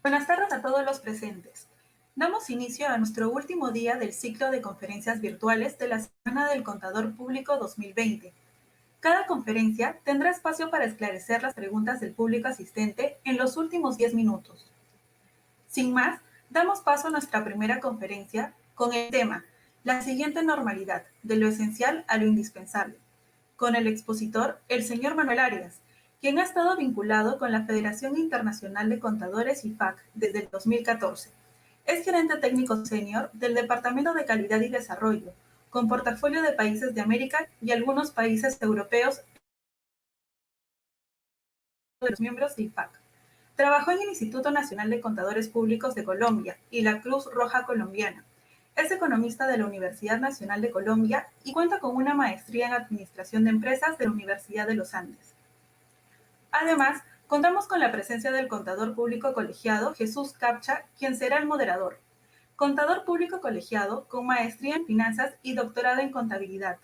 Buenas tardes a todos los presentes. Damos inicio a nuestro último día del ciclo de conferencias virtuales de la Semana del Contador Público 2020. Cada conferencia tendrá espacio para esclarecer las preguntas del público asistente en los últimos 10 minutos. Sin más, damos paso a nuestra primera conferencia con el tema La siguiente normalidad, de lo esencial a lo indispensable, con el expositor, el señor Manuel Arias, quien ha estado vinculado con la Federación Internacional de Contadores IFAC desde el 2014. Es gerente técnico senior del Departamento de Calidad y Desarrollo, con portafolio de países de América y algunos países europeos de los miembros de IFAC. Trabajó en el Instituto Nacional de Contadores Públicos de Colombia y la Cruz Roja Colombiana. Es economista de la Universidad Nacional de Colombia y cuenta con una maestría en Administración de Empresas de la Universidad de los Andes. Además, contamos con la presencia del contador público colegiado Jesús Capcha, quien será el moderador. Contador público colegiado con maestría en finanzas y doctorado en contabilidad.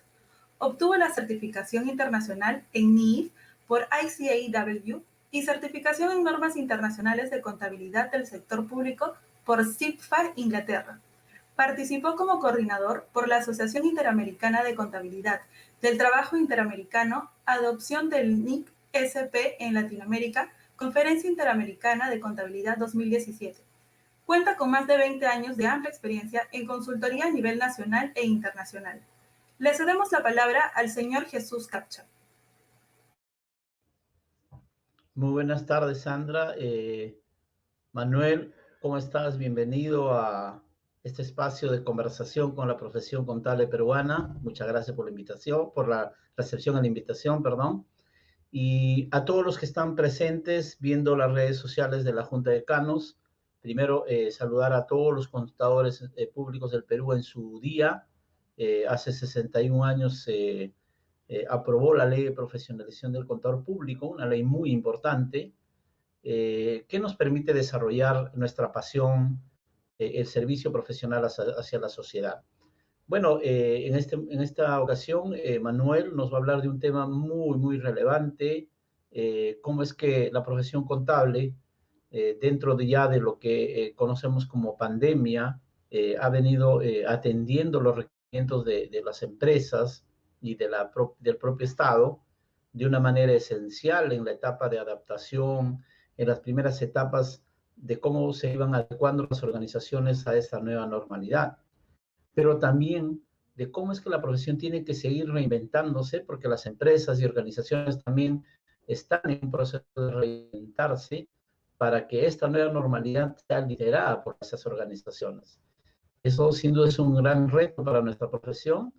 Obtuvo la certificación internacional en NIF por ICAEW y certificación en normas internacionales de contabilidad del sector público por CIPFA Inglaterra. Participó como coordinador por la Asociación Interamericana de Contabilidad del Trabajo Interamericano, adopción del NIC SP en Latinoamérica, Conferencia Interamericana de Contabilidad 2017. Cuenta con más de 20 años de amplia experiencia en consultoría a nivel nacional e internacional. Le cedemos la palabra al señor Jesús Capcha. Muy buenas tardes, Sandra. Manuel, ¿cómo estás? Bienvenido a este espacio de conversación con la profesión contable peruana. Muchas gracias por la invitación, por la recepción a la invitación, perdón. Y a todos los que están presentes viendo las redes sociales de la Junta de Canos, primero saludar a todos los contadores públicos del Perú en su día. Hace 61 años aprobó la Ley de Profesionalización del Contador Público, una ley muy importante que nos permite desarrollar nuestra pasión, el servicio profesional hacia la sociedad. Bueno, en esta ocasión, Manuel nos va a hablar de un tema muy relevante, cómo es que la profesión contable, dentro de ya de lo que conocemos como pandemia, ha venido atendiendo los requerimientos de las empresas y del propio Estado de una manera esencial en la etapa de adaptación, en las primeras etapas de cómo se iban adecuando las organizaciones a esta nueva normalidad, pero también de cómo es que la profesión tiene que seguir reinventándose, porque las empresas y organizaciones también están en un proceso de reinventarse para que esta nueva normalidad sea liderada por esas organizaciones. Eso sin duda es un gran reto para nuestra profesión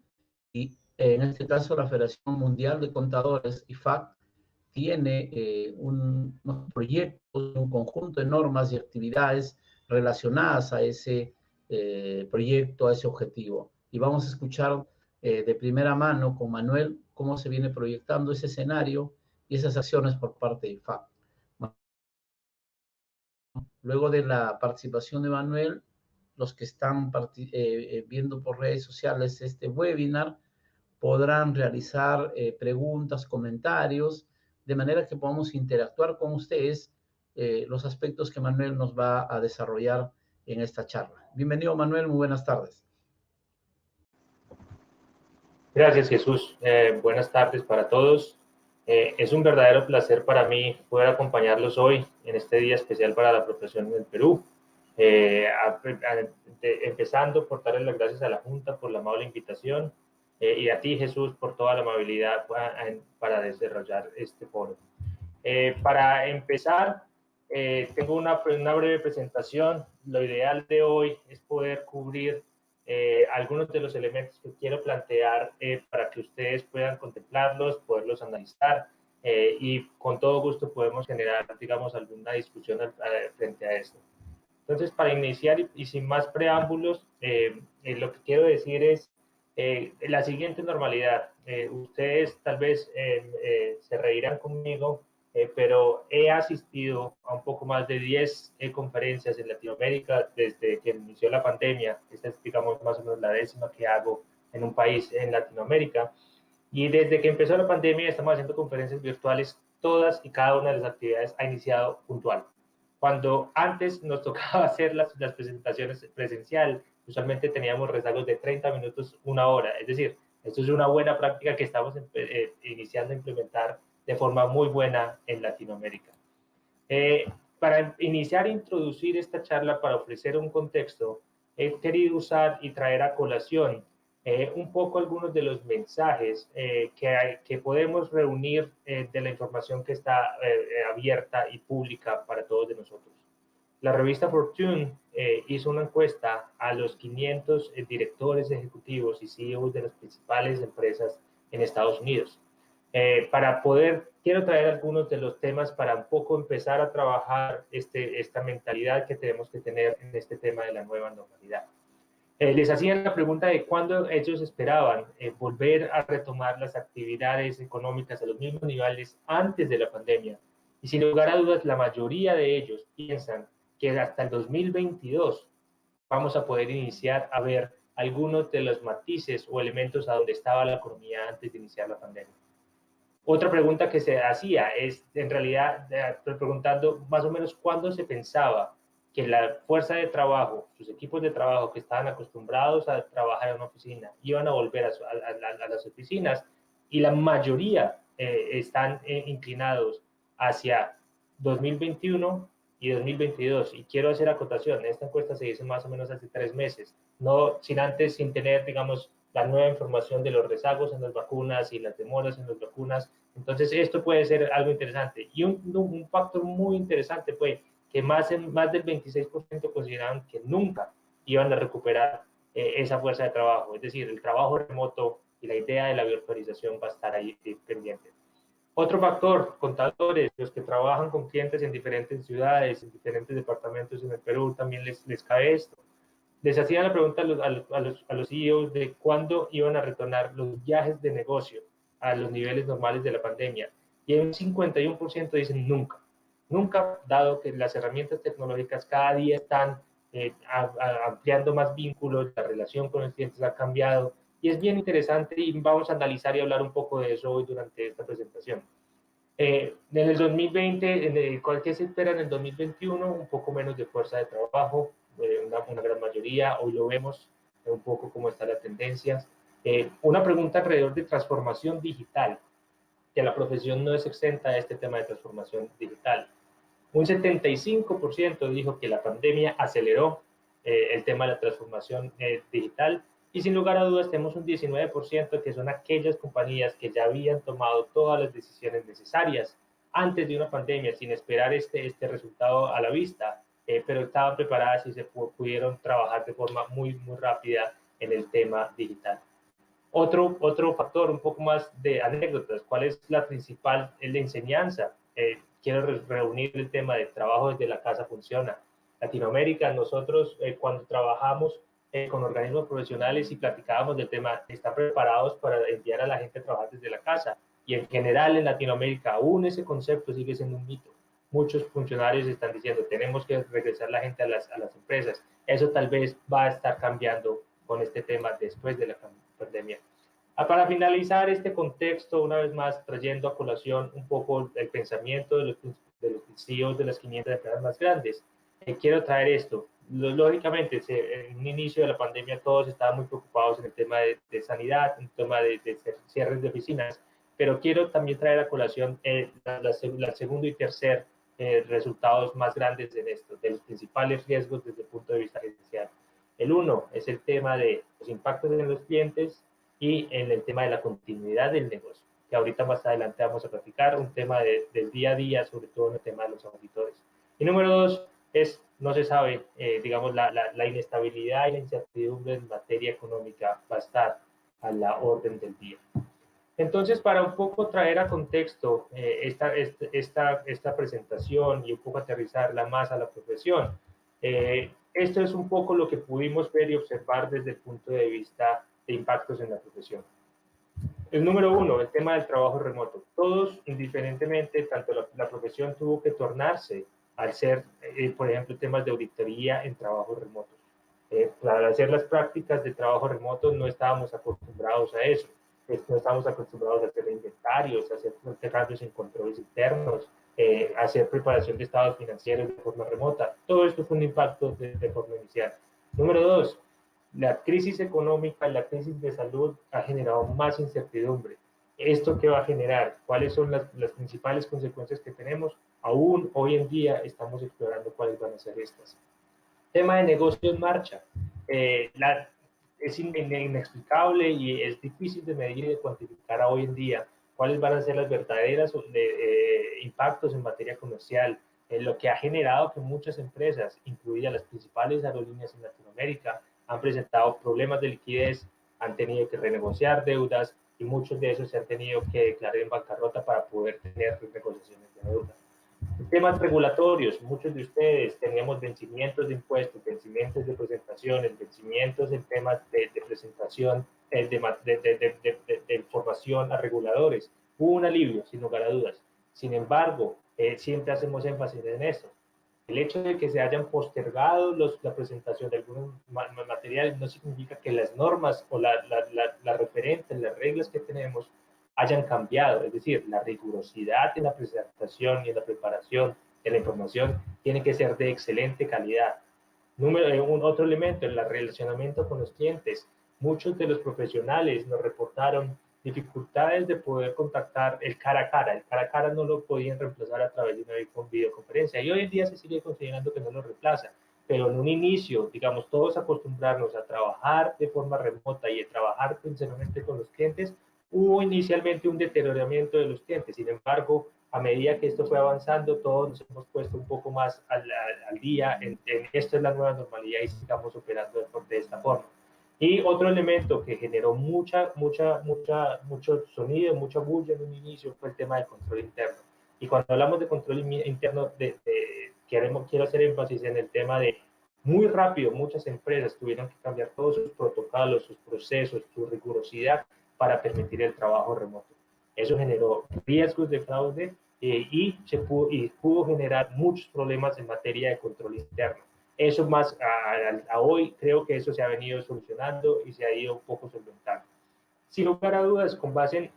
y en este caso la Federación Mundial de Contadores, IFAC, tiene unos proyectos, un conjunto de normas y actividades relacionadas a ese proyecto, a ese objetivo. Y vamos a escuchar de primera mano con Manuel cómo se viene proyectando ese escenario y esas acciones por parte de IFAC. Luego de la participación de Manuel, los que están viendo por redes sociales este webinar podrán realizar preguntas, comentarios, de manera que podamos interactuar con ustedes los aspectos que Manuel nos va a desarrollar en esta charla. Bienvenido, Manuel, muy buenas tardes. Gracias, Jesús. Buenas tardes para todos. Es un verdadero placer para mí poder acompañarlos hoy en este día especial para la profesión en el Perú. Empezando por darles las gracias a la Junta por la amable invitación y a ti, Jesús, por toda la amabilidad para desarrollar este foro. Para empezar, tengo una breve presentación. Lo ideal de hoy es poder cubrir algunos de los elementos que quiero plantear para que ustedes puedan contemplarlos, poderlos analizar y con todo gusto podemos generar, digamos, alguna discusión frente a esto. Entonces, para iniciar y sin más preámbulos, lo que quiero decir es la siguiente normalidad. Ustedes tal vez se reirán conmigo, pero he asistido a un poco más de 10 conferencias en Latinoamérica desde que inició la pandemia. Esta es, digamos, más o menos la 10ª que hago en un país en Latinoamérica. Y desde que empezó la pandemia estamos haciendo conferencias virtuales. Todas y cada una de las actividades ha iniciado puntual. cuando antes nos tocaba hacer las presentaciones presencial, usualmente teníamos rezagos de 30 minutos, una hora. Es decir, esto es una buena práctica que estamos iniciando a implementar de forma muy buena en Latinoamérica. Para iniciar a introducir esta charla, para ofrecer un contexto, he querido usar y traer a colación un poco algunos de los mensajes que podemos reunir de la información que está abierta y pública para todos de nosotros. La revista Fortune hizo una encuesta a los 500 directores ejecutivos y CEOs de las principales empresas en Estados Unidos. Quiero traer algunos de los temas para un poco empezar a trabajar esta mentalidad que tenemos que tener en este tema de la nueva normalidad. Les hacían la pregunta de cuándo ellos esperaban volver a retomar las actividades económicas a los mismos niveles antes de la pandemia. Y sin lugar a dudas, la mayoría de ellos piensan que hasta el 2022 vamos a poder iniciar a ver algunos de los matices o elementos a donde estaba la economía antes de iniciar la pandemia. Otra pregunta que se hacía es, en realidad, preguntando más o menos cuándo se pensaba que la fuerza de trabajo, sus equipos de trabajo que estaban acostumbrados a trabajar en una oficina, iban a volver a las oficinas, y la mayoría están inclinados hacia 2021 y 2022. Y quiero hacer acotación, esta encuesta se hizo más o menos hace 3 meses, sin tener, digamos, la nueva información de los rezagos en las vacunas y las demoras en las vacunas. Entonces, esto puede ser algo interesante. Y un factor muy interesante fue que más del 26% consideraban que nunca iban a recuperar esa fuerza de trabajo. Es decir, el trabajo remoto y la idea de la virtualización va a estar ahí pendiente. Otro factor, contadores, los que trabajan con clientes en diferentes ciudades, en diferentes departamentos en el Perú, también les cae esto. Les hacían la pregunta a los CEOs de cuándo iban a retornar los viajes de negocio a los niveles normales de la pandemia. Y un 51% dicen nunca. Nunca, dado que las herramientas tecnológicas cada día están ampliando más vínculos, la relación con los clientes ha cambiado. Y es bien interesante y vamos a analizar y hablar un poco de eso hoy durante esta presentación. En el 2020, ¿qué se espera en el 2021? Un poco menos de fuerza de trabajo, una gran mayoría. Hoy lo vemos un poco cómo está la tendencia. Una pregunta alrededor de transformación digital, que la profesión no es exenta de este tema de transformación digital. Un 75% dijo que la pandemia aceleró el tema de la transformación digital, y sin lugar a dudas tenemos un 19% que son aquellas compañías que ya habían tomado todas las decisiones necesarias antes de una pandemia sin esperar este resultado a la vista, pero estaban preparadas y se pudieron trabajar de forma muy rápida en el tema digital. Otro factor, un poco más de anécdotas, ¿cuál es la principal? Es la enseñanza. Quiero reunir el tema de trabajo desde la casa funciona. Latinoamérica, nosotros cuando trabajamos con organismos profesionales y platicábamos del tema, están preparados para enviar a la gente a trabajar desde la casa. Y en general en Latinoamérica aún ese concepto sigue siendo un mito. Muchos funcionarios están diciendo, tenemos que regresar la gente a las empresas. Eso tal vez va a estar cambiando con este tema después de la pandemia. Para finalizar este contexto, una vez más trayendo a colación un poco el pensamiento de los CEOs de las 500 empresas más grandes, quiero traer esto. Lógicamente, en un inicio de la pandemia todos estaban muy preocupados en el tema de sanidad, en el tema de cierres de oficinas, pero quiero también traer a colación la segundo y tercer resultados más grandes en esto, de los principales riesgos desde el punto de vista gerencial. El uno es el tema de los impactos en los clientes y en el tema de la continuidad del negocio, que ahorita más adelante vamos a platicar, un tema del día a día, sobre todo en el tema de los auditores. Y número dos es, no se sabe, digamos, la inestabilidad y la incertidumbre en materia económica va a estar a la orden del día. Entonces, para un poco traer a contexto esta presentación y un poco aterrizarla más a la profesión, esto es un poco lo que pudimos ver y observar desde el punto de vista de impactos en la profesión. El número uno, el tema del trabajo remoto. Todos, indiferentemente, tanto la profesión tuvo que tornarse al ser, por ejemplo, temas de auditoría en trabajo remoto. Para hacer las prácticas de trabajo remoto no estábamos acostumbrados a eso. No estamos acostumbrados a hacer inventarios, a hacer cambios en controles internos, hacer preparación de estados financieros de forma remota. Todo esto fue un impacto de forma inicial. Número 2, la crisis económica, la crisis de salud ha generado más incertidumbre. ¿Esto qué va a generar? ¿Cuáles son las principales consecuencias que tenemos? Aún hoy en día estamos explorando cuáles van a ser estas. Tema de negocio en marcha. Es inexplicable y es difícil de medir y de cuantificar hoy en día cuáles van a ser las verdaderas impactos en materia comercial, lo que ha generado que muchas empresas, incluidas las principales aerolíneas en Latinoamérica, han presentado problemas de liquidez, han tenido que renegociar deudas y muchos de esos se han tenido que declarar en bancarrota para poder tener negociaciones de deuda. Temas regulatorios, muchos de ustedes teníamos vencimientos de impuestos, vencimientos de presentaciones, vencimientos en temas de presentación, de información a reguladores. Hubo un alivio, sin lugar a dudas. Sin embargo, siempre hacemos énfasis en esto. El hecho de que se hayan postergado la presentación de algunos materiales no significa que las normas o las referentes, las reglas que tenemos hayan cambiado. Es decir, la rigurosidad en la presentación y en la preparación de la información tiene que ser de excelente calidad. Otro elemento, el relacionamiento con los clientes. Muchos de los profesionales nos reportaron dificultades de poder contactar el cara a cara. El cara a cara no lo podían reemplazar a través de una videoconferencia y hoy en día se sigue considerando que no lo reemplaza. Pero en un inicio, digamos, todos acostumbrarnos a trabajar de forma remota y a trabajar principalmente con los clientes, hubo inicialmente un deterioramiento de los clientes. Sin embargo, a medida que esto fue avanzando, todos nos hemos puesto un poco más al día en esto es la nueva normalidad y sigamos operando de esta forma. Y otro elemento que generó mucho sonido, mucha bulla en un inicio fue el tema del control interno. Y cuando hablamos de control interno, quiero hacer énfasis en el tema de muy rápido muchas empresas tuvieron que cambiar todos sus protocolos, sus procesos, su rigurosidad para permitir el trabajo remoto. Eso generó riesgos de fraude y pudo generar muchos problemas en materia de control interno. Eso más a hoy creo que eso se ha venido solucionando y se ha ido un poco solventando. Sin lugar a dudas, con base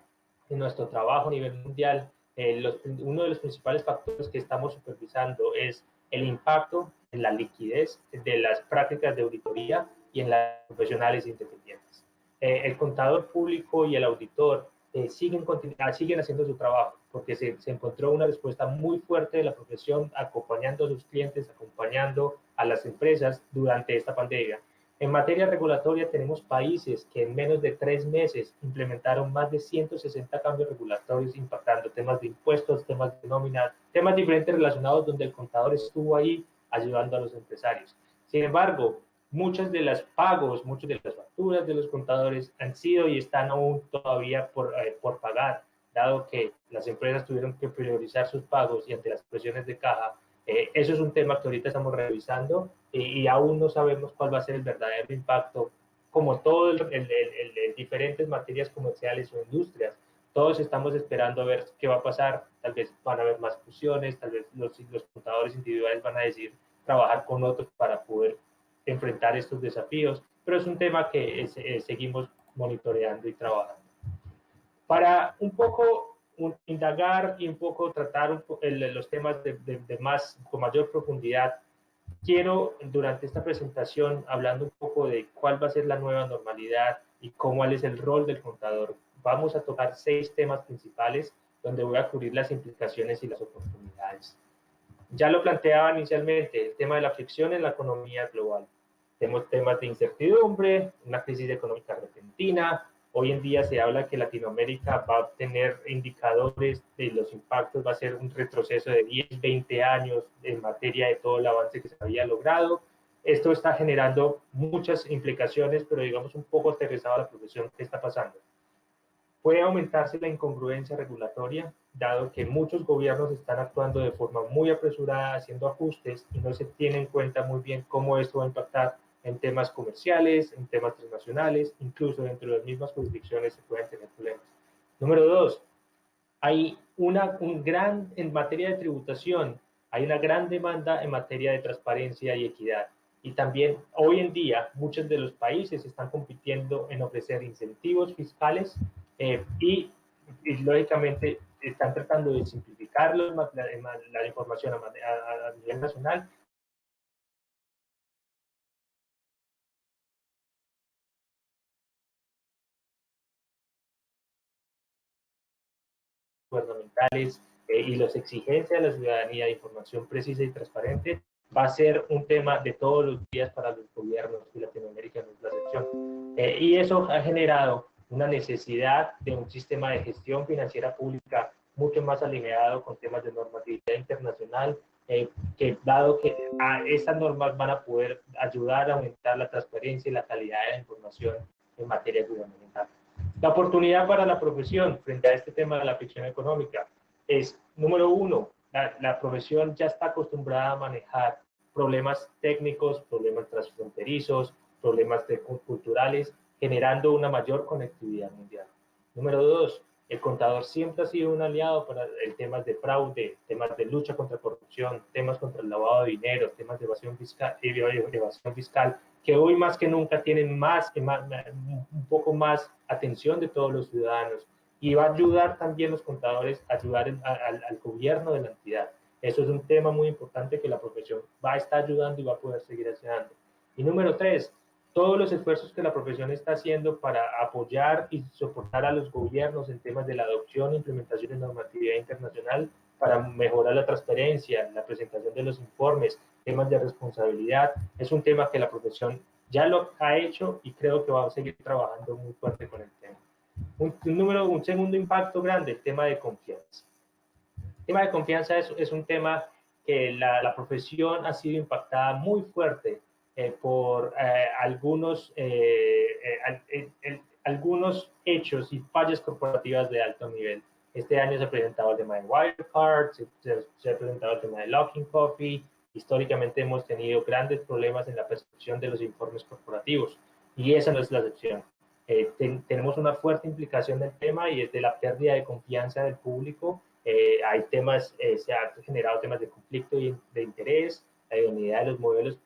en nuestro trabajo a nivel mundial, uno de los principales factores que estamos supervisando es el impacto en la liquidez de las prácticas de auditoría y en las profesionales independientes. El contador público y el auditor siguen haciendo su trabajo porque se encontró una respuesta muy fuerte de la profesión acompañando a sus clientes, acompañando a las empresas durante esta pandemia. En materia regulatoria tenemos países que en menos de 3 meses implementaron más de 160 cambios regulatorios impactando temas de impuestos, temas de nómina, temas diferentes relacionados donde el contador estuvo ahí ayudando a los empresarios. Sin embargo, muchos de los pagos, muchas de las facturas de los contadores han sido y están aún todavía por pagar, dado que las empresas tuvieron que priorizar sus pagos y ante las presiones de caja. Eso es un tema que ahorita estamos revisando y aún no sabemos cuál va a ser el verdadero impacto, como todo el diferentes materias comerciales o industrias. Todos estamos esperando a ver qué va a pasar. Tal vez van a haber más fusiones, tal vez los contadores individuales van a decidir trabajar con otros para poder enfrentar estos desafíos, pero es un tema que seguimos monitoreando y trabajando. Para un poco indagar y un poco tratar los temas con mayor profundidad, quiero durante esta presentación, hablando un poco de cuál va a ser la nueva normalidad y cuál es el rol del contador, vamos a tocar 6 temas principales donde voy a cubrir las implicaciones y las oportunidades. Ya lo planteaba inicialmente, el tema de la fricción en la economía global. Tenemos temas de incertidumbre, una crisis económica repentina. Hoy en día se habla que Latinoamérica va a tener indicadores de los impactos, va a ser un retroceso de 10, 20 años en materia de todo el avance que se había logrado. Esto está generando muchas implicaciones, pero digamos un poco aterrizado a la profesión que está pasando. Puede aumentarse la incongruencia regulatoria, dado que muchos gobiernos están actuando de forma muy apresurada, haciendo ajustes y no se tiene en cuenta muy bien cómo esto va a impactar en temas comerciales, en temas transnacionales, incluso dentro de las mismas jurisdicciones se pueden tener problemas. Número 2, hay en materia de tributación, hay una gran demanda en materia de transparencia y equidad. Y también hoy en día muchos de los países están compitiendo en ofrecer incentivos fiscales y lógicamente están tratando de simplificar la información a nivel nacional. Gubernamentales y las exigencias de la ciudadanía de información precisa y transparente va a ser un tema de todos los días para los gobiernos, y Latinoamérica no es la excepción. Y eso ha generado una necesidad de un sistema de gestión financiera pública mucho más alineado con temas de normatividad internacional, que dado que estas normas van a poder ayudar a aumentar la transparencia y la calidad de la información en materia gubernamental. La oportunidad para la profesión frente a este tema de la ficción económica es, número uno, la profesión ya está acostumbrada a manejar problemas técnicos, problemas transfronterizos, problemas culturales, generando una mayor conectividad mundial. Número dos, el contador siempre ha sido un aliado para el temas de fraude, temas de lucha contra corrupción, temas contra el lavado de dinero, temas de evasión fiscal, que hoy más que nunca tienen un poco más atención de todos los ciudadanos, y va a ayudar también los contadores a ayudar al gobierno de la entidad. Eso es un tema muy importante que la profesión va a estar ayudando y va a poder seguir haciendo. Y número tres, todos los esfuerzos que la profesión está haciendo para apoyar y soportar a los gobiernos en temas de la adopción e implementación de normatividad internacional para mejorar la transparencia, la presentación de los informes, temas de responsabilidad, es un tema que la profesión ya lo ha hecho y creo que va a seguir trabajando muy fuerte con el tema. Un segundo impacto grande, el tema de confianza. El tema de confianza es un tema que la profesión ha sido impactada muy fuerte por algunos hechos y fallas corporativas de alto nivel. Este año se ha presentado el tema de Wirecard, se ha presentado el tema de Luckin Coffee. Históricamente hemos tenido grandes problemas en la percepción de los informes corporativos y esa no es la excepción. Tenemos una fuerte implicación del tema y es de la pérdida de confianza del público. Hay temas, se han generado temas de conflicto de interés, la idoneidad de los modelos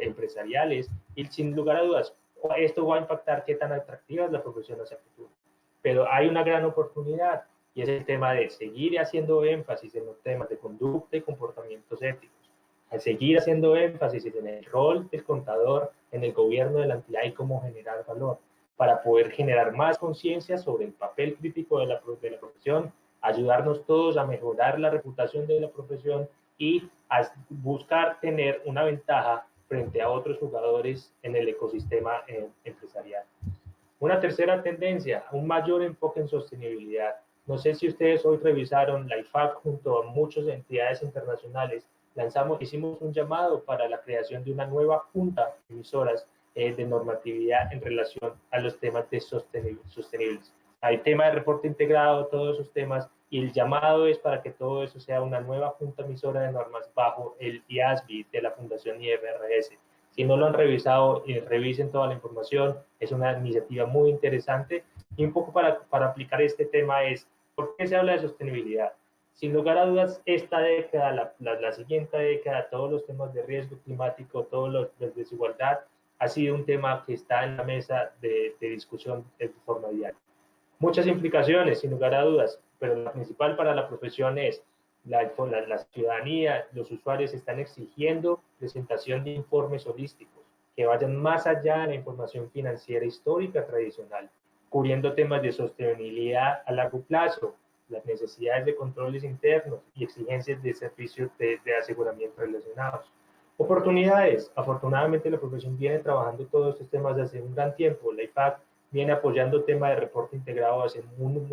empresariales, y sin lugar a dudas, esto va a impactar qué tan atractiva es la profesión hacia el futuro. Pero hay una gran oportunidad, y es el tema de seguir haciendo énfasis en los temas de conducta y comportamientos éticos, al seguir haciendo énfasis en el rol del contador en el gobierno de la entidad y cómo generar valor, para poder generar más conciencia sobre el papel crítico de la profesión, ayudarnos todos a mejorar la reputación de la profesión y a buscar tener una ventaja frente a otros jugadores en el ecosistema empresarial. Una tercera tendencia, un mayor enfoque en sostenibilidad. No sé si ustedes hoy revisaron la IFAC junto a muchas entidades internacionales. Hicimos un llamado para la creación de una nueva junta de emisoras de normatividad en relación a los temas de sostenibles. Hay tema de reporte integrado, todos esos temas, y el llamado es para que todo eso sea una nueva junta emisora de normas bajo el IASB de la Fundación IFRS. Si no lo han revisado, revisen toda la información, es una iniciativa muy interesante. Y un poco para aplicar este tema es, ¿por qué se habla de sostenibilidad? Sin lugar a dudas, esta década, la siguiente década, todos los temas de riesgo climático, todos los de desigualdad, ha sido un tema que está en la mesa de discusión de forma diaria. Muchas implicaciones, sin lugar a dudas, pero la principal para la profesión es la ciudadanía, los usuarios están exigiendo presentación de informes holísticos que vayan más allá de la información financiera histórica tradicional, cubriendo temas de sostenibilidad a largo plazo, las necesidades de controles internos y exigencias de servicios de aseguramiento relacionados. Oportunidades. Afortunadamente la profesión viene trabajando todos estos temas desde hace un gran tiempo. La IFAC viene apoyando el tema de reporte integrado hace un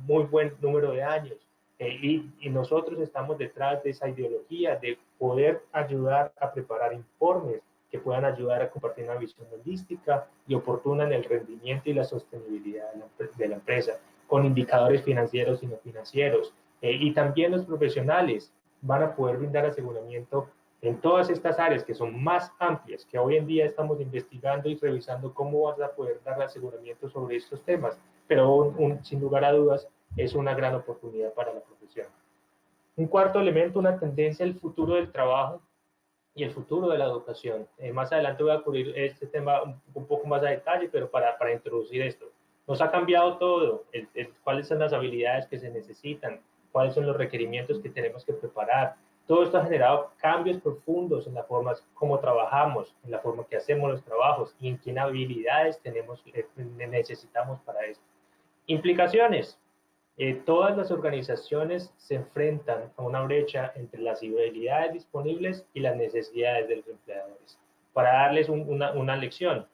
muy buen número de años. Y nosotros estamos detrás de esa ideología de poder ayudar a preparar informes que puedan ayudar a compartir una visión holística y oportuna en el rendimiento y la sostenibilidad de la empresa, con indicadores financieros y no financieros. Y también los profesionales van a poder brindar aseguramiento en todas estas áreas que son más amplias, que hoy en día estamos investigando y revisando cómo vas a poder dar aseguramiento sobre estos temas, pero sin lugar a dudas es una gran oportunidad para la profesión. Un cuarto elemento, una tendencia al futuro del trabajo y el futuro de la educación. Más adelante voy a cubrir este tema un poco más a detalle, pero para introducir esto. Nos ha cambiado todo, cuáles son las habilidades que se necesitan, cuáles son los requerimientos que tenemos que preparar. Todo esto ha generado cambios profundos en la forma como trabajamos, en la forma que hacemos los trabajos y en qué habilidades necesitamos para esto. Implicaciones. Todas las organizaciones se enfrentan a una brecha entre las habilidades disponibles y las necesidades de los empleadores. Para darles una lección,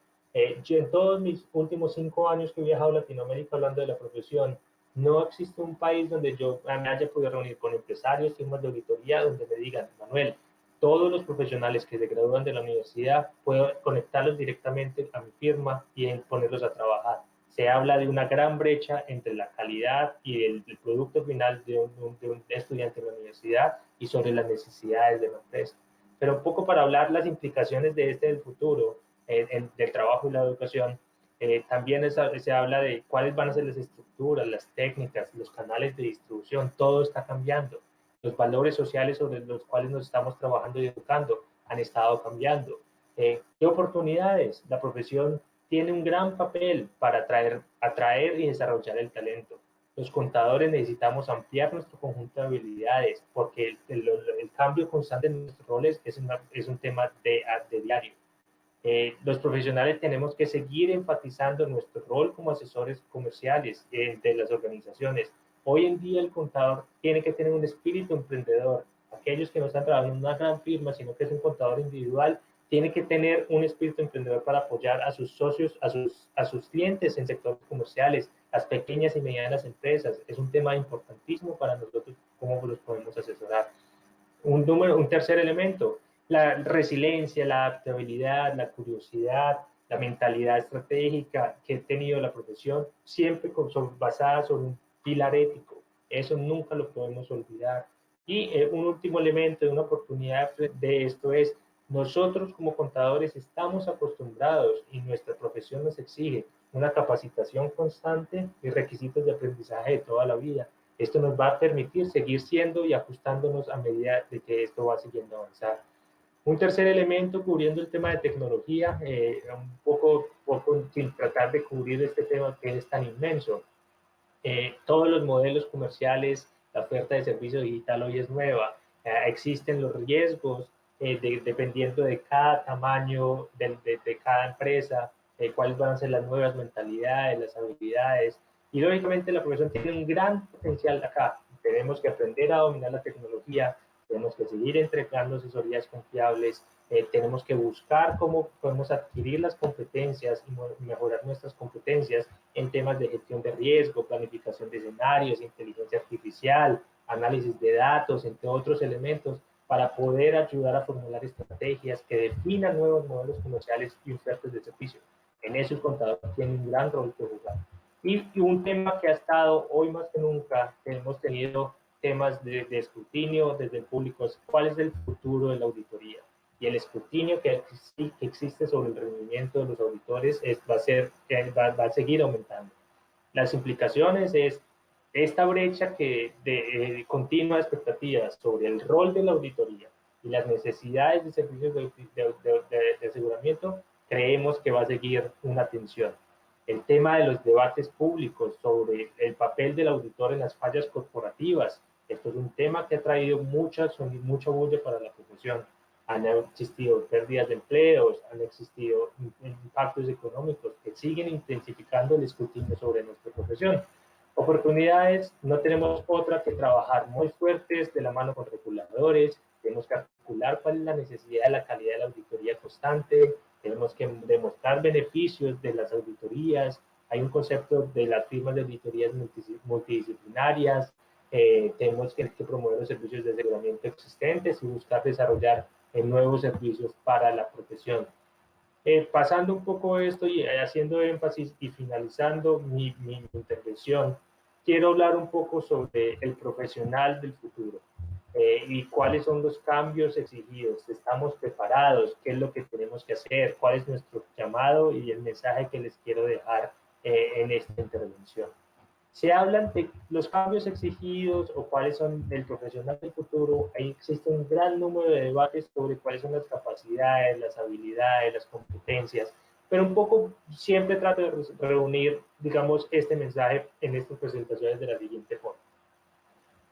yo en todos mis últimos 5 años que he viajado a Latinoamérica hablando de la profesión, no existe un país donde yo me haya podido reunir con empresarios, firmas de auditoría, donde me digan, Manuel, todos los profesionales que se gradúan de la universidad puedo conectarlos directamente a mi firma y ponerlos a trabajar. Se habla de una gran brecha entre la calidad y el producto final de un estudiante de la universidad y sobre las necesidades de la empresa. Pero un poco para hablar las implicaciones de del futuro, del trabajo y la educación, también se habla de cuáles van a ser las estructuras, las técnicas, los canales de distribución, todo está cambiando. Los valores sociales sobre los cuales nos estamos trabajando y educando han estado cambiando. ¿Qué oportunidades? La profesión tiene un gran papel para atraer y desarrollar el talento. Los contadores necesitamos ampliar nuestro conjunto de habilidades porque el cambio constante en nuestros roles es un tema de diario. Los profesionales tenemos que seguir enfatizando nuestro rol como asesores comerciales de las organizaciones. Hoy en día el contador tiene que tener un espíritu emprendedor. Aquellos que no están trabajando en una gran firma, sino que es un contador individual, tiene que tener un espíritu emprendedor para apoyar a sus socios, a sus clientes en sectores comerciales, las pequeñas y medianas empresas. Es un tema importantísimo para nosotros, cómo los podemos asesorar. Un tercer elemento, la resiliencia, la adaptabilidad, la curiosidad, la mentalidad estratégica que ha tenido la profesión, siempre basada sobre un pilar ético. Eso nunca lo podemos olvidar. Y un último elemento de una oportunidad de esto es, nosotros como contadores estamos acostumbrados y nuestra profesión nos exige una capacitación constante y requisitos de aprendizaje de toda la vida. Esto nos va a permitir seguir siendo y ajustándonos a medida de que esto va siguiendo avanzar. Un tercer elemento, cubriendo el tema de tecnología, un poco sin tratar de cubrir este tema que es tan inmenso. Todos los modelos comerciales, la oferta de servicio digital hoy es nueva. Existen los riesgos dependiendo de cada tamaño, de cada empresa, cuáles van a ser las nuevas mentalidades, las habilidades. Y lógicamente la profesión tiene un gran potencial acá. Tenemos que aprender a dominar la tecnología, tenemos que seguir entregando asesorías confiables, tenemos que buscar cómo podemos adquirir las competencias y mejorar nuestras competencias en temas de gestión de riesgo, planificación de escenarios, inteligencia artificial, análisis de datos, entre otros elementos, para poder ayudar a formular estrategias que definan nuevos modelos comerciales y ofertas de servicio. En eso el contador tiene un gran rol que jugar. Y un tema que ha estado hoy más que nunca, hemos tenido temas de escrutinio desde el público, es cuál es el futuro de la auditoría. Y el escrutinio que existe sobre el rendimiento de los auditores va a seguir aumentando. Las implicaciones es esta brecha de continua expectativas sobre el rol de la auditoría y las necesidades de servicios de aseguramiento, creemos que va a seguir una tensión. El tema de los debates públicos sobre el papel del auditor en las fallas corporativas, esto es un tema que ha traído mucha bulla para la profesión. Han existido pérdidas de empleos, han existido impactos económicos que siguen intensificando el escrutinio sobre nuestra profesión. Oportunidades, no tenemos otra que trabajar muy fuertes de la mano con reguladores, tenemos que articular cuál es la necesidad de la calidad de la auditoría constante, tenemos que demostrar beneficios de las auditorías, hay un concepto de las firmas de auditorías multidisciplinarias, tenemos que promover los servicios de aseguramiento existentes y buscar desarrollar nuevos servicios para la profesión. Pasando un poco esto y haciendo énfasis y finalizando mi intervención, quiero hablar un poco sobre el profesional del futuro y cuáles son los cambios exigidos. ¿Estamos preparados? ¿Qué es lo que tenemos que hacer? ¿Cuál es nuestro llamado y el mensaje que les quiero dejar en esta intervención? Se hablan de los cambios exigidos o cuáles son el profesional del futuro. Ahí existe un gran número de debates sobre cuáles son las capacidades, las habilidades, las competencias, pero un poco siempre trato de reunir, digamos, este mensaje en estas presentaciones de la siguiente forma.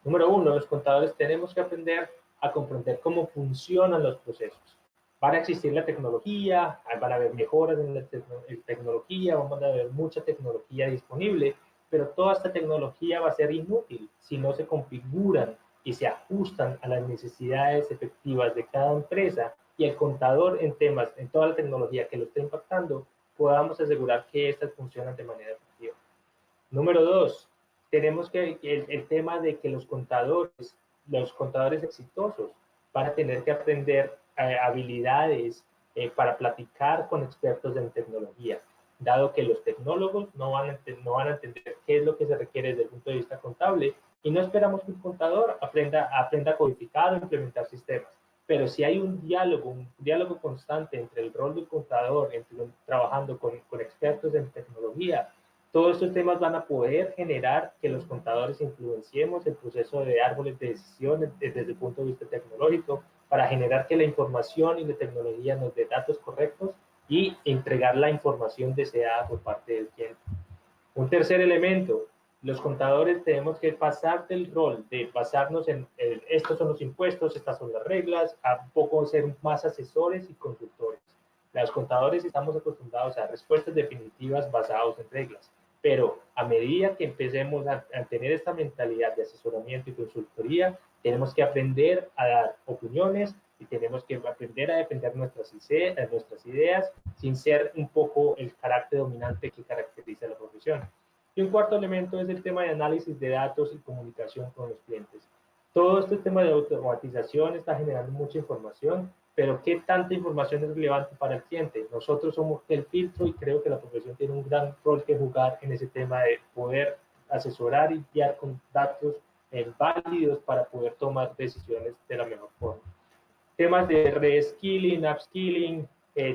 Número uno, los contadores tenemos que aprender a comprender cómo funcionan los procesos. Van a existir la tecnología, van a haber mejoras en la tecnología, van a haber mucha tecnología disponible, pero toda esta tecnología va a ser inútil si no se configuran y se ajustan a las necesidades efectivas de cada empresa, y el contador en temas, en toda la tecnología que lo está impactando, podamos asegurar que estas funcionan de manera efectiva. Número dos, tenemos que el tema de que los contadores exitosos van a tener que aprender habilidades para platicar con expertos en tecnología, dado que los tecnólogos no van a entender qué es lo que se requiere desde el punto de vista contable, y no esperamos que un contador aprenda a codificar o implementar sistemas. Pero si hay un diálogo constante entre el rol del contador, trabajando con expertos en tecnología, todos estos temas van a poder generar que los contadores influenciemos el proceso de árboles de decisiones desde el punto de vista tecnológico, para generar que la información y la tecnología nos dé datos correctos y entregar la información deseada por parte del cliente. Un tercer elemento, los contadores tenemos que pasar del rol de basarnos en estos son los impuestos, estas son las reglas, a un poco ser más asesores y consultores. Los contadores estamos acostumbrados a respuestas definitivas basadas en reglas, pero a medida que empecemos a tener esta mentalidad de asesoramiento y consultoría, tenemos que aprender a dar opiniones y tenemos que aprender a defender nuestras ideas sin ser un poco el carácter dominante que caracteriza la profesión. Y un cuarto elemento es el tema de análisis de datos y comunicación con los clientes. Todo este tema de automatización está generando mucha información, pero ¿qué tanta información es relevante para el cliente? Nosotros somos el filtro, y creo que la profesión tiene un gran rol que jugar en ese tema de poder asesorar y guiar con datos válidos para poder tomar decisiones de la mejor forma. Temas de reskilling, upskilling,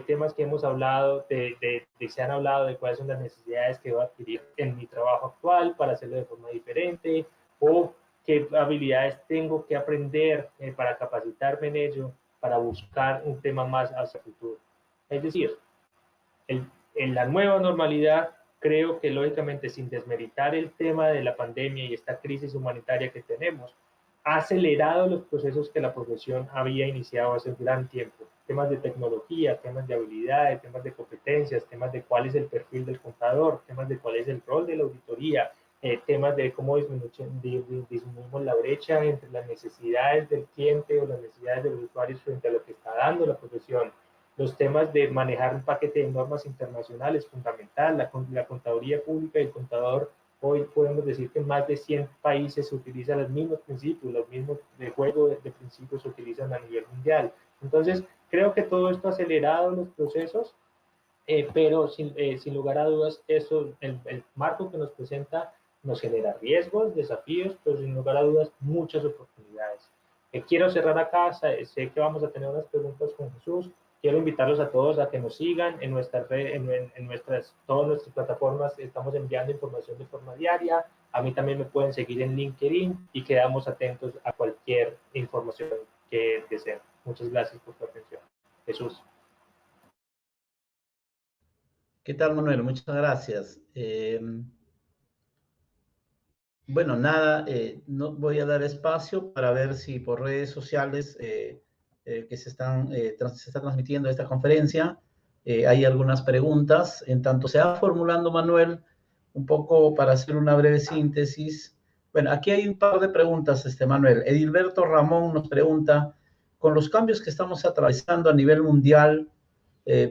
temas que hemos hablado, se han hablado de cuáles son las necesidades que voy a adquirir en mi trabajo actual para hacerlo de forma diferente, o qué habilidades tengo que aprender para capacitarme en ello, para buscar un tema más hacia el futuro. Es decir, en la nueva normalidad, creo que lógicamente, sin desmeritar el tema de la pandemia y esta crisis humanitaria que tenemos, ha acelerado los procesos que la profesión había iniciado hace un gran tiempo. Temas de tecnología, temas de habilidades, temas de competencias, temas de cuál es el perfil del contador, temas de cuál es el rol de la auditoría, temas de cómo disminuimos la brecha entre las necesidades del cliente o las necesidades de los usuarios frente a lo que está dando la profesión. Los temas de manejar un paquete de normas internacionales fundamental, la contaduría pública y el contador. Hoy podemos decir que en más de 100 países se utilizan los mismos principios, los mismos de juego de principios se utilizan a nivel mundial. Entonces, creo que todo esto ha acelerado los procesos, pero sin lugar a dudas, el marco que nos presenta nos genera riesgos, desafíos, pero sin lugar a dudas, muchas oportunidades. Quiero cerrar acá, sé que vamos a tener unas preguntas con Jesús. Quiero invitarlos a todos a que nos sigan en nuestras todas nuestras plataformas. Estamos enviando información de forma diaria. A mí también me pueden seguir en LinkedIn y quedamos atentos a cualquier información que deseen. Muchas gracias por su atención. Jesús. ¿Qué tal, Manuel? Muchas gracias. Bueno, nada, no voy a dar espacio para ver si por redes sociales que se está transmitiendo esta conferencia, hay algunas preguntas. En tanto se va formulando, Manuel, un poco para hacer una breve síntesis. Bueno, aquí hay un par de preguntas, Manuel. Edilberto Ramón nos pregunta, con los cambios que estamos atravesando a nivel mundial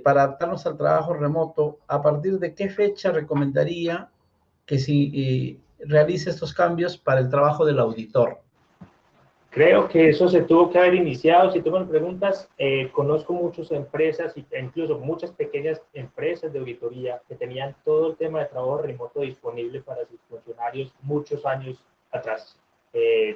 para adaptarnos al trabajo remoto, ¿a partir de qué fecha recomendaría que si realice estos cambios para el trabajo del auditor? Creo que eso se tuvo que haber iniciado. Si tú me preguntas, conozco muchas empresas e incluso muchas pequeñas empresas de auditoría que tenían todo el tema de trabajo remoto disponible para sus funcionarios muchos años atrás.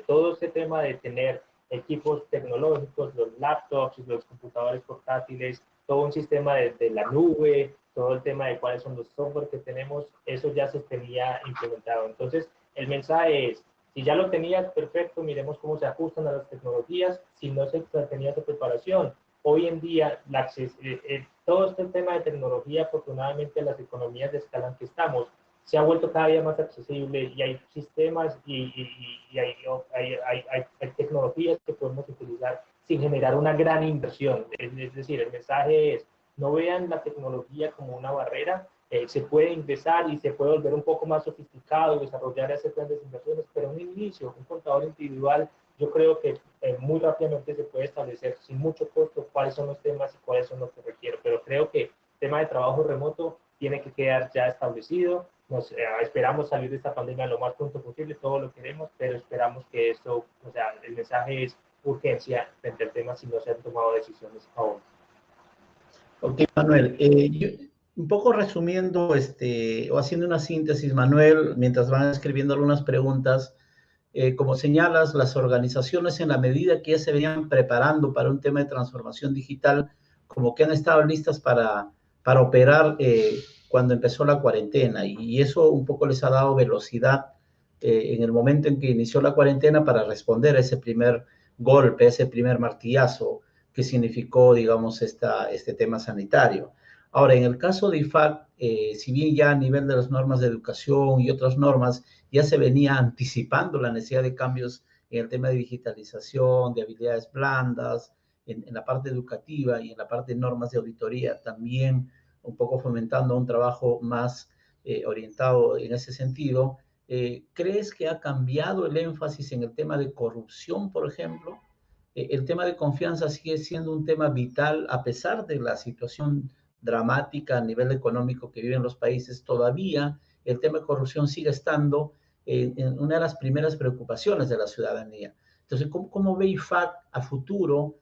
Todo este tema de tener equipos tecnológicos, los laptops, los computadores portátiles, todo un sistema de la nube, todo el tema de cuáles son los software que tenemos, eso ya se tenía implementado. Entonces, el mensaje es, si ya lo tenías, perfecto, miremos cómo se ajustan a las tecnologías. Si no se tenía esa preparación, hoy en día todo este tema de tecnología, afortunadamente las economías de escala en que estamos, se ha vuelto cada día más accesible y hay sistemas y hay tecnologías que podemos utilizar sin generar una gran inversión. Es decir, el mensaje es, no vean la tecnología como una barrera, se puede ingresar y se puede volver un poco más sofisticado, desarrollar ese plan de inversiones, pero en un inicio, un contador individual, yo creo que muy rápidamente se puede establecer sin mucho costo cuáles son los temas y cuáles son los que requiero, pero creo que el tema de trabajo remoto tiene que quedar ya establecido. Esperamos salir de esta pandemia lo más pronto posible, todo lo queremos, pero esperamos que esto, o sea, el mensaje es urgencia frente al tema si no se han tomado decisiones aún. Ok, Manuel, un poco resumiendo o haciendo una síntesis, Manuel, mientras van escribiendo algunas preguntas, como señalas, las organizaciones en la medida que ya se venían preparando para un tema de transformación digital, como que han estado listas para operar cuando empezó la cuarentena, y eso un poco les ha dado velocidad en el momento en que inició la cuarentena para responder a ese primer golpe, ese primer martillazo que significó, digamos, este tema sanitario. Ahora, en el caso de IFAC, si bien ya a nivel de las normas de educación y otras normas ya se venía anticipando la necesidad de cambios en el tema de digitalización, de habilidades blandas, en la parte educativa y en la parte de normas de auditoría, también un poco fomentando un trabajo más orientado en ese sentido. ¿Crees que ha cambiado el énfasis en el tema de corrupción, por ejemplo? El tema de confianza sigue siendo un tema vital a pesar de la situación dramática a nivel económico que viven los países. Todavía el tema de corrupción sigue estando en una de las primeras preocupaciones de la ciudadanía. Entonces, ¿cómo ve IFAC a futuro?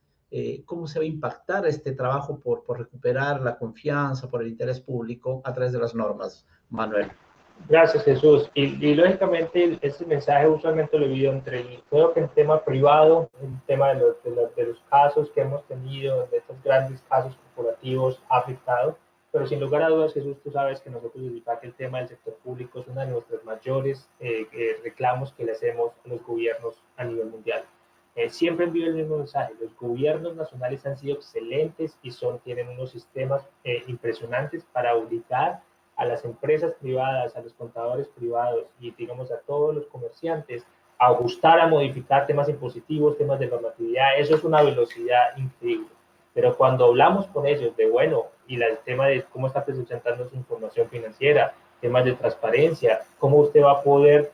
¿Cómo se va a impactar este trabajo por recuperar la confianza, por el interés público a través de las normas, Manuel? Gracias, Jesús. Y lógicamente ese mensaje usualmente lo he vivido creo que en tema privado, el tema de los casos que hemos tenido, de estos grandes casos corporativos ha afectado, pero sin lugar a dudas, Jesús, tú sabes que nosotros en IFAC el tema del sector público es uno de nuestros mayores reclamos que le hacemos a los gobiernos a nivel mundial. Siempre envío el mismo mensaje, los gobiernos nacionales han sido excelentes y tienen unos sistemas impresionantes para auditar a las empresas privadas, a los contadores privados y digamos a todos los comerciantes, a ajustar, a modificar temas impositivos, temas de normatividad, eso es una velocidad increíble. Pero cuando hablamos con ellos de, y el tema de cómo está presentando su información financiera, temas de transparencia, cómo usted va a poder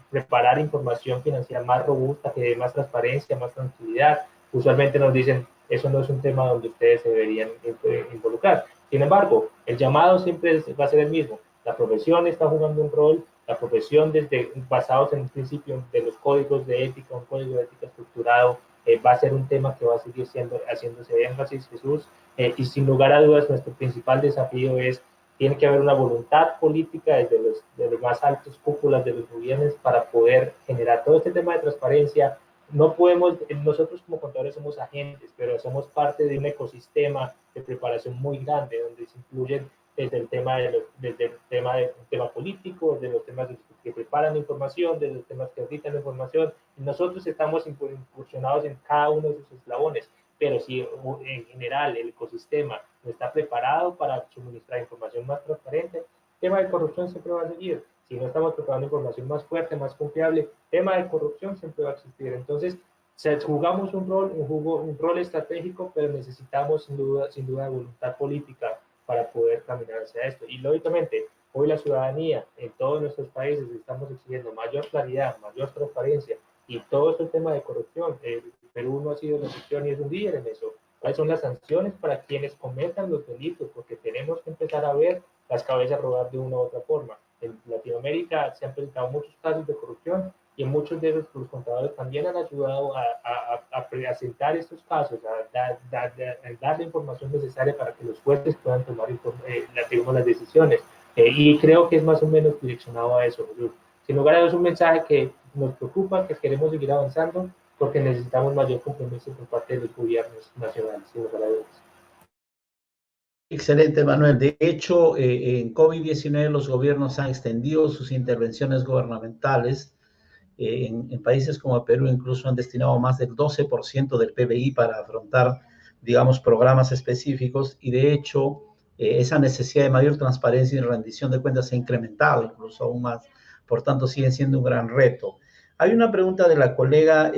preparar información financiera más robusta, que dé más transparencia, más tranquilidad, usualmente nos dicen, eso no es un tema donde ustedes se deberían involucrar. Sin embargo, el llamado siempre va a ser el mismo. La profesión está jugando un rol, la profesión basados en un principio de los códigos de ética, un código de ética estructurado, va a ser un tema que va a seguir haciéndose énfasis, Jesús, y sin lugar a dudas nuestro principal desafío tiene que haber una voluntad política desde los más altos cúpulas de los gobiernos para poder generar todo este tema de transparencia. No podemos, nosotros como contadores somos agentes, pero somos parte de un ecosistema de preparación muy grande, donde se incluyen desde el tema político, desde los temas que preparan la información, desde los temas que auditan la información, y nosotros estamos incursionados en cada uno de esos eslabones, pero si en general el ecosistema no está preparado para suministrar información más transparente, el tema de corrupción siempre va a seguir. Si no estamos preparando información más fuerte, más confiable, tema de corrupción siempre va a existir. Entonces, jugamos un rol estratégico, pero necesitamos sin duda voluntad política para poder caminar hacia esto. Y lógicamente, hoy la ciudadanía en todos nuestros países estamos exigiendo mayor claridad, mayor transparencia y todo este tema de corrupción. Perú no ha sido la excepción y es un líder en eso. ¿Cuáles son las sanciones para quienes cometan los delitos? Porque tenemos que empezar a ver las cabezas rodar de una u otra forma. En Latinoamérica se han presentado muchos casos de corrupción y en muchos de ellos los contadores también han ayudado a presentar estos casos, a dar la información necesaria para que los jueces puedan tomar las decisiones. Y creo que es más o menos direccionado a eso. Sin lugar a dudas, es un mensaje que nos preocupa, que queremos seguir avanzando, porque necesitamos mayor compromiso por parte de los gobiernos nacionales, sin lugar a dudas. Excelente, Manuel. De hecho, en COVID-19 los gobiernos han extendido sus intervenciones gubernamentales. En países como Perú incluso han destinado más del 12% del PBI para afrontar digamos, programas específicos y de hecho esa necesidad de mayor transparencia y rendición de cuentas se ha incrementado incluso aún más. Por tanto, sigue siendo un gran reto. Hay una pregunta de la colega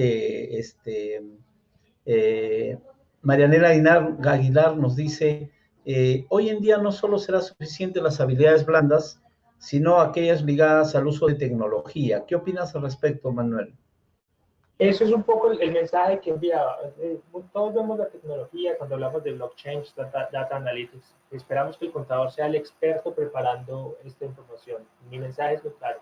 Marianela Aguilar nos dice, hoy en día no solo será suficiente las habilidades blandas, sino aquellas ligadas al uso de tecnología. ¿Qué opinas al respecto, Manuel? Eso es un poco el mensaje que enviaba. Todos vemos la tecnología cuando hablamos de blockchain, data analytics. Esperamos que el contador sea el experto preparando esta información. Mi mensaje es muy claro.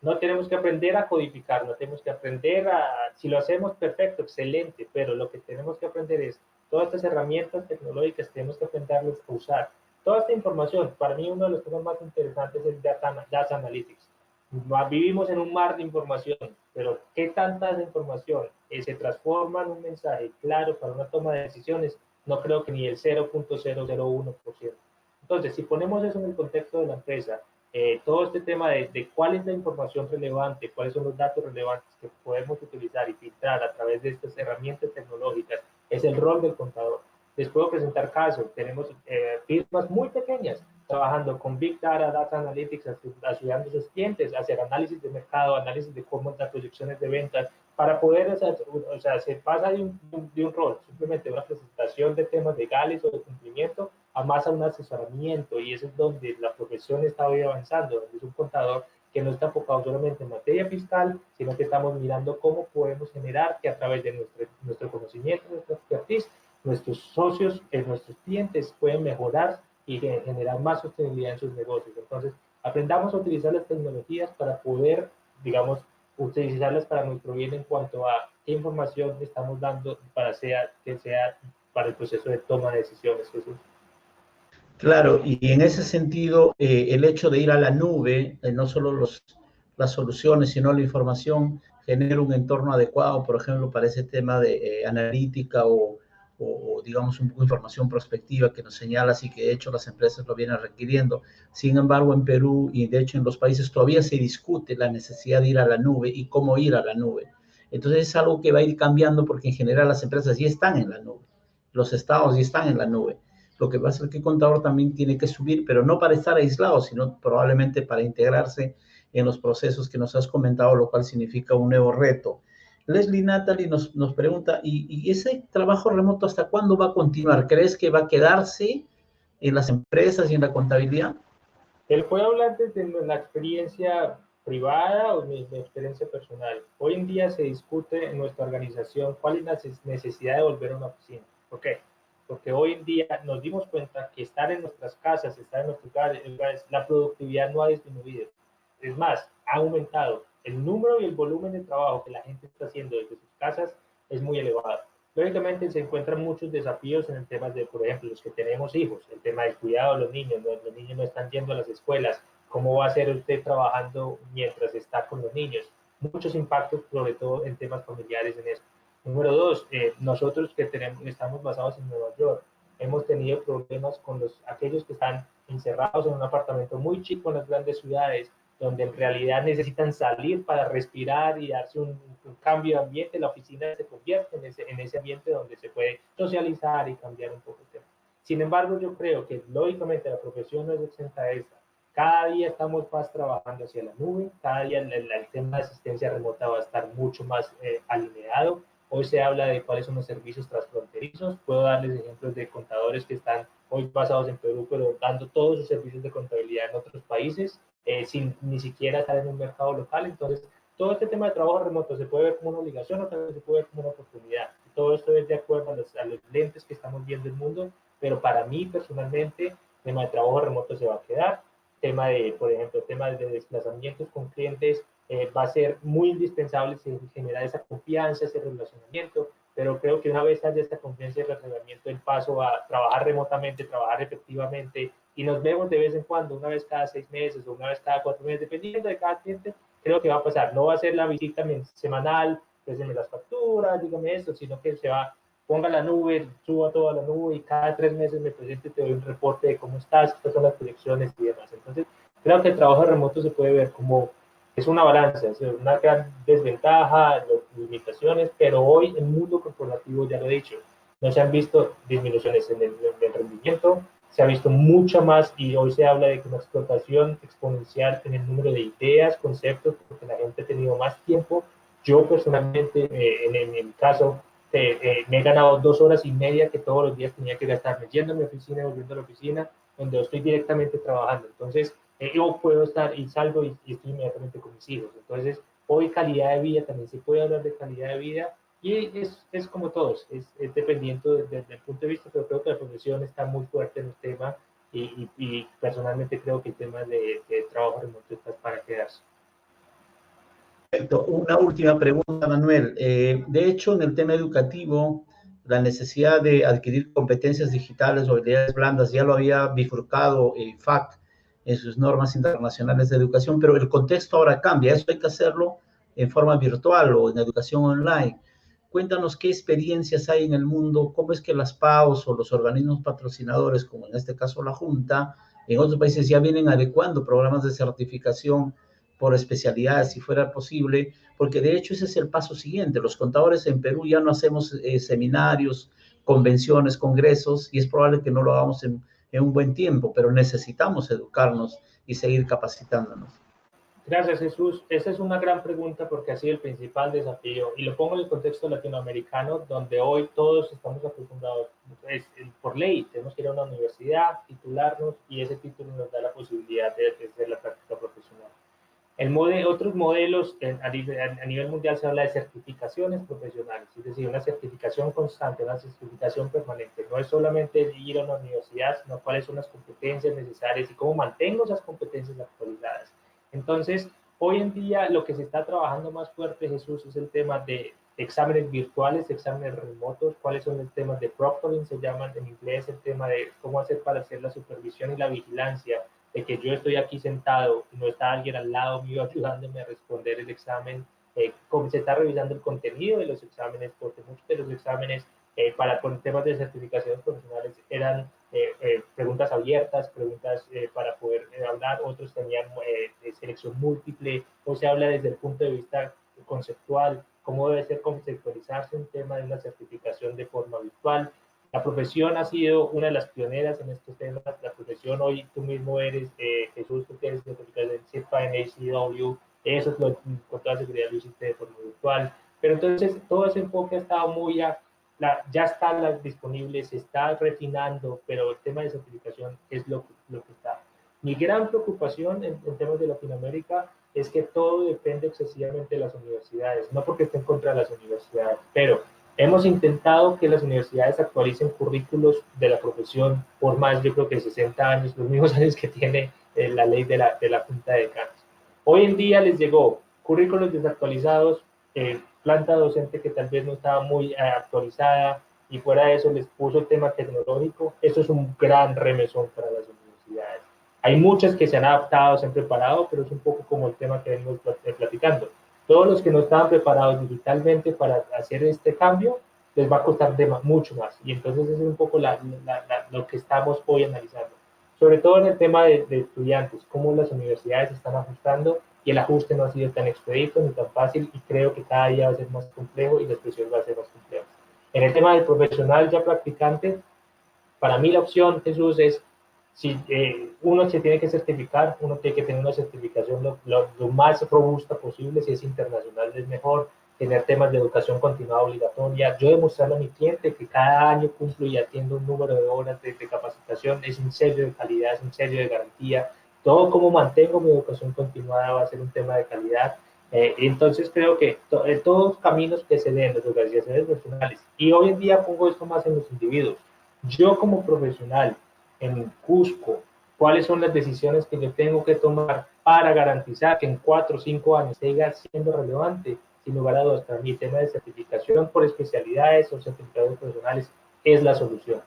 No tenemos que aprender a codificar, no tenemos que aprender si lo hacemos perfecto, excelente, pero lo que tenemos que aprender es todas estas herramientas tecnológicas, tenemos que aprenderlas a usar. Toda esta información, para mí uno de los temas más interesantes es data analytics. Vivimos en un mar de información, pero ¿qué tanta información se transforma en un mensaje claro para una toma de decisiones? No creo que ni el 0.001%. Entonces, si ponemos eso en el contexto de la empresa, todo este tema de cuál es la información relevante, cuáles son los datos relevantes que podemos utilizar y filtrar a través de estas herramientas tecnológicas, es el rol del contador. Les puedo presentar casos. Tenemos firmas muy pequeñas trabajando con Big Data, Data Analytics, ayudando a sus clientes a hacer análisis de mercado, análisis de cómo las proyecciones de ventas, para poder, o sea, se pasa de un rol, simplemente una presentación de temas legales o de cumplimiento, a más a un asesoramiento, y eso es donde la profesión está hoy avanzando, donde es un contador que no está enfocado solamente en materia fiscal, sino que estamos mirando cómo podemos generar que a través de nuestro conocimiento, nuestra expertise, nuestros socios, nuestros clientes pueden mejorar y generar más sostenibilidad en sus negocios. Entonces, aprendamos a utilizar las tecnologías para poder, digamos, utilizarlas para nuestro bien en cuanto a qué información estamos dando que sea para el proceso de toma de decisiones, Jesús. Claro, y en ese sentido, el hecho de ir a la nube, no solo las soluciones, sino la información, genera un entorno adecuado, por ejemplo, para ese tema de analítica o, digamos, un poco de información prospectiva que nos señala, así que de hecho las empresas lo vienen requiriendo. Sin embargo, en Perú y de hecho en los países todavía se discute la necesidad de ir a la nube y cómo ir a la nube. Entonces es algo que va a ir cambiando porque en general las empresas ya están en la nube, los estados ya están en la nube. Lo que pasa es que el contador también tiene que subir, pero no para estar aislado, sino probablemente para integrarse en los procesos que nos has comentado, lo cual significa un nuevo reto. Leslie Natalie nos pregunta, ¿y ese trabajo remoto hasta cuándo va a continuar? ¿Crees que va a quedarse en las empresas y en la contabilidad? Él puede hablar desde la experiencia privada o mi experiencia personal. Hoy en día se discute en nuestra organización cuál es la necesidad de volver a una oficina. ¿Por qué? Porque hoy en día nos dimos cuenta que estar en nuestras casas, estar en nuestros lugares, la productividad no ha disminuido. Es más, ha aumentado. El número y el volumen de trabajo que la gente está haciendo desde sus casas es muy elevado. Lógicamente se encuentran muchos desafíos en el tema de, por ejemplo, los que tenemos hijos, el tema del cuidado de los niños no están yendo a las escuelas, ¿cómo va a ser usted trabajando mientras está con los niños? Muchos impactos, sobre todo en temas familiares en esto. Número dos, nosotros que estamos basados en Nueva York, hemos tenido problemas con aquellos que están encerrados en un apartamento muy chico en las grandes ciudades, donde en realidad necesitan salir para respirar y darse un cambio de ambiente. La oficina se convierte en ese ambiente donde se puede socializar y cambiar un poco el tema. Sin embargo, yo creo que lógicamente la profesión no es exenta de esta. Cada día estamos más trabajando hacia la nube, cada día el tema de asistencia remota va a estar mucho más alineado. Hoy se habla de cuáles son los servicios transfronterizos. Puedo darles ejemplos de contadores que están hoy basados en Perú, pero dando todos sus servicios de contabilidad en otros países, sin ni siquiera estar en un mercado local. Entonces, todo este tema de trabajo remoto se puede ver como una obligación o también se puede ver como una oportunidad. Todo esto es de acuerdo a los lentes que estamos viendo el mundo, pero para mí personalmente, el tema de trabajo remoto se va a quedar. Tema de, por ejemplo, tema de desplazamientos con clientes, va a ser muy indispensable generar esa confianza, ese relacionamiento, pero creo que una vez haya esta confianza y relacionamiento, el paso a trabajar remotamente, trabajar efectivamente, y nos vemos de vez en cuando, una vez cada 6 meses o una vez cada 4 meses, dependiendo de cada cliente, creo que va a pasar. No va a ser la visita semanal, présteme las facturas, dígame esto, sino que se va, ponga la nube, suba toda la nube y cada 3 meses me presente, te doy un reporte de cómo estás, estas son las proyecciones y demás. Entonces, creo que el trabajo remoto se puede ver como es una balanza, es una gran desventaja, limitaciones, pero hoy el mundo corporativo, ya lo he dicho, no se han visto disminuciones en el rendimiento, se ha visto mucha más, y hoy se habla de que una explotación exponencial en el número de ideas, conceptos, porque la gente ha tenido más tiempo. Yo personalmente, en mi caso, me he ganado 2 horas y media que todos los días tenía que gastarme yendo a mi oficina y volviendo a la oficina, donde estoy directamente trabajando. Entonces, yo puedo estar y salgo y estoy inmediatamente con mis hijos. Entonces, hoy calidad de vida, también se puede hablar de calidad de vida, y es como todos, es dependiendo del punto de vista, pero creo que la profesión está muy fuerte en el tema, y personalmente creo que el tema de trabajo remoto está para quedarse. Perfecto. Una última pregunta, Manuel. De hecho, en el tema educativo, la necesidad de adquirir competencias digitales o habilidades blandas ya lo había bifurcado el FAC en sus normas internacionales de educación, pero el contexto ahora cambia. Eso hay que hacerlo en forma virtual o en educación online. Cuéntanos qué experiencias hay en el mundo, cómo es que las PAOs o los organismos patrocinadores, como en este caso la Junta, en otros países ya vienen adecuando programas de certificación por especialidades, si fuera posible, porque de hecho ese es el paso siguiente. Los contadores en Perú ya no hacemos seminarios, convenciones, congresos, y es probable que no lo hagamos en un buen tiempo, pero necesitamos educarnos y seguir capacitándonos. Gracias, Jesús. Esa es una gran pregunta porque ha sido el principal desafío, y lo pongo en el contexto latinoamericano, donde hoy todos estamos acostumbrados, por ley, tenemos que ir a una universidad, titularnos, y ese título nos da la posibilidad de ejercer la práctica profesional. Otros modelos a nivel mundial se habla de certificaciones profesionales, es decir, una certificación constante, una certificación permanente. No es solamente ir a una universidad, sino cuáles son las competencias necesarias y cómo mantengo esas competencias actualizadas. Entonces, hoy en día lo que se está trabajando más fuerte, Jesús, es el tema de exámenes virtuales, exámenes remotos, cuáles son los temas de proctoring, se llaman en inglés, el tema de cómo hacer para hacer la supervisión y la vigilancia, de que yo estoy aquí sentado y no está alguien al lado mío ayudándome a responder el examen, cómo se está revisando el contenido de los exámenes, porque muchos de los exámenes con temas de certificaciones profesionales eran preguntas abiertas, preguntas para poder hablar, otros tenían selección múltiple, o se habla desde el punto de vista conceptual, cómo debe ser conceptualizarse un tema de una certificación de forma virtual. La profesión ha sido una de las pioneras en estos temas. La profesión hoy, tú mismo eres, Jesús, tú tienes certificación en CIPA, en ACW, eso es con toda seguridad lo hiciste de forma virtual. Pero entonces todo ese enfoque ha estado muy ya está disponible, se está refinando, pero el tema de certificación es lo que está. Mi gran preocupación en temas de Latinoamérica es que todo depende excesivamente de las universidades, no porque esté en contra de las universidades, pero hemos intentado que las universidades actualicen currículos de la profesión por más, yo creo que 60 años, los mismos años que tiene la ley de la Junta de Decanos. Hoy en día les llegó currículos desactualizados, planta docente que tal vez no estaba muy actualizada, y fuera de eso les puso el tema tecnológico. Eso es un gran remesón para las universidades. Hay muchas que se han adaptado, se han preparado, pero es un poco como el tema que venimos platicando. Todos los que no estaban preparados digitalmente para hacer este cambio, les va a costar mucho más. Y entonces eso es un poco lo que estamos hoy analizando. Sobre todo en el tema de estudiantes, cómo las universidades se están ajustando, y el ajuste no ha sido tan expedito ni tan fácil, y creo que cada día va a ser más complejo y la expresión va a ser más compleja. En el tema del profesional ya practicante, para mí la opción, Jesús, es si uno se tiene que certificar, uno tiene que tener una certificación lo más robusta posible, si es internacional es mejor, tener temas de educación continuada obligatoria, yo demostrarle a mi cliente que cada año cumplo y atiendo un número de horas de capacitación, es un sello de calidad, es un sello de garantía, todo como mantengo mi educación continuada va a ser un tema de calidad. Entonces creo que todos los caminos que se den en las organizaciones nacionales, y hoy en día pongo esto más en los individuos, yo como profesional en Cusco, cuáles son las decisiones que yo tengo que tomar para garantizar que en 4 o 5 años siga siendo relevante. Sin lugar a dudas, para mí el tema de certificación por especialidades o certificados profesionales es la solución.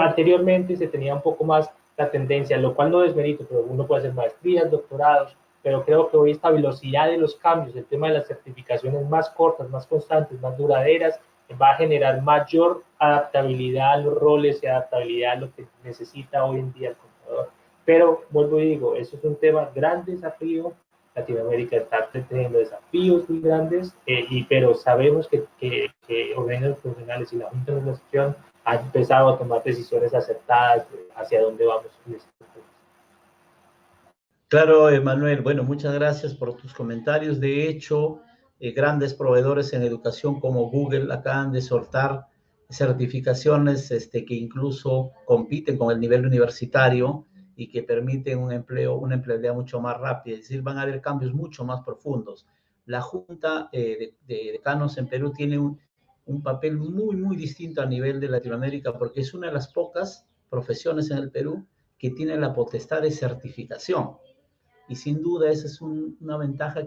Anteriormente se tenía un poco más la tendencia, lo cual no desmerito, pero uno puede hacer maestrías, doctorados, pero creo que hoy esta velocidad de los cambios, el tema de las certificaciones más cortas, más constantes, más duraderas, va a generar mayor adaptabilidad a los roles y adaptabilidad a lo que necesita hoy en día el contador. Pero vuelvo y digo, eso es un tema, gran desafío, Latinoamérica está teniendo desafíos muy grandes, pero sabemos que organismos profesionales y la Junta de Administración han empezado a tomar decisiones acertadas hacia dónde vamos en este país. Claro, Emanuel. Bueno, muchas gracias por tus comentarios. De hecho, grandes proveedores en educación como Google acaban de soltar certificaciones que incluso compiten con el nivel universitario y que permiten un empleo, una empleabilidad mucho más rápida. Es decir, van a haber cambios mucho más profundos. La Junta de Decanos en Perú tiene un papel muy, muy distinto a nivel de Latinoamérica porque es una de las pocas profesiones en el Perú que tiene la potestad de certificación. Y sin duda esa es una ventaja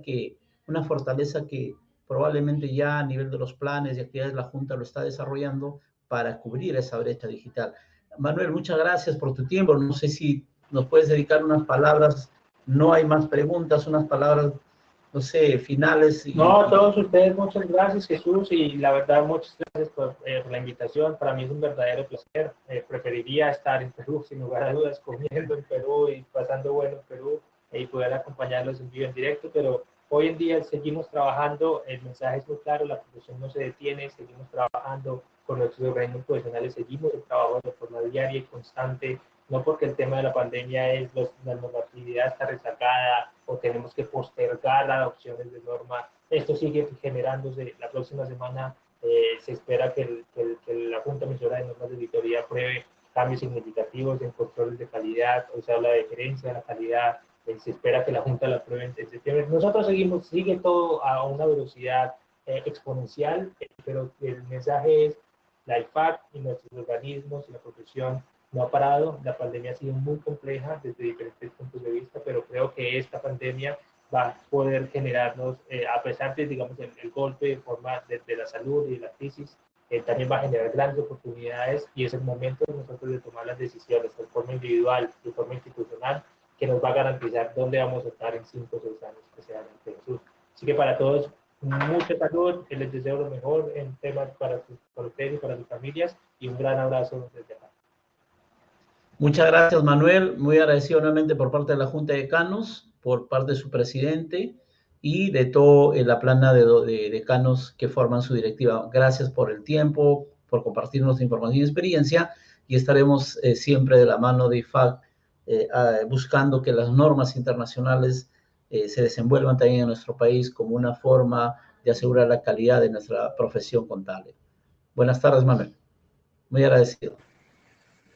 una fortaleza que probablemente ya a nivel de los planes y actividades la Junta lo está desarrollando para cubrir esa brecha digital. Manuel, muchas gracias por tu tiempo. No sé si nos puedes dedicar unas palabras, no hay más preguntas, unas palabras, no sé, finales. No, a todos ustedes muchas gracias, Jesús, y la verdad muchas gracias por la invitación. Para mí es un verdadero placer. Preferiría estar en Perú, sin lugar a dudas, comiendo en Perú y pasando bueno en Perú y poder acompañarlos en vivo en directo, pero hoy en día seguimos trabajando, el mensaje es muy claro, la profesión no se detiene, seguimos trabajando con nuestros organismos profesionales, seguimos el trabajo de forma diaria y constante, no porque el tema de la pandemia es la normatividad está rezagada o tenemos que postergar las adopciones de norma. Esto sigue generándose. La próxima semana se espera que la Junta Emisora de Normas de Auditoría apruebe cambios significativos en controles de calidad, o sea, habla de gerencia de la calidad, se espera que la Junta la apruebe en septiembre. Nosotros sigue todo a una velocidad exponencial, pero el mensaje es la IFAC y nuestros organismos y la profesión no ha parado. La pandemia ha sido muy compleja desde diferentes puntos de vista, pero creo que esta pandemia va a poder generarnos, a pesar de, digamos, el golpe de forma de la salud y de la crisis, también va a generar grandes oportunidades y es el momento de nosotros de tomar las decisiones de forma individual, de forma institucional, que nos va a garantizar dónde vamos a estar en 5 o 6 años, especialmente Jesús. Así que para todos, mucha salud, les deseo lo mejor en temas para ustedes y para sus familias y un gran abrazo desde acá. Muchas gracias, Manuel. Muy agradecido nuevamente por parte de la Junta de Decanos, por parte de su presidente y de toda la plana de decanos que forman su directiva. Gracias por el tiempo, por compartirnos información y experiencia y estaremos siempre de la mano de IFAC buscando que las normas internacionales se desenvuelvan también en nuestro país como una forma de asegurar la calidad de nuestra profesión contable. Buenas tardes, Manuel. Muy agradecido.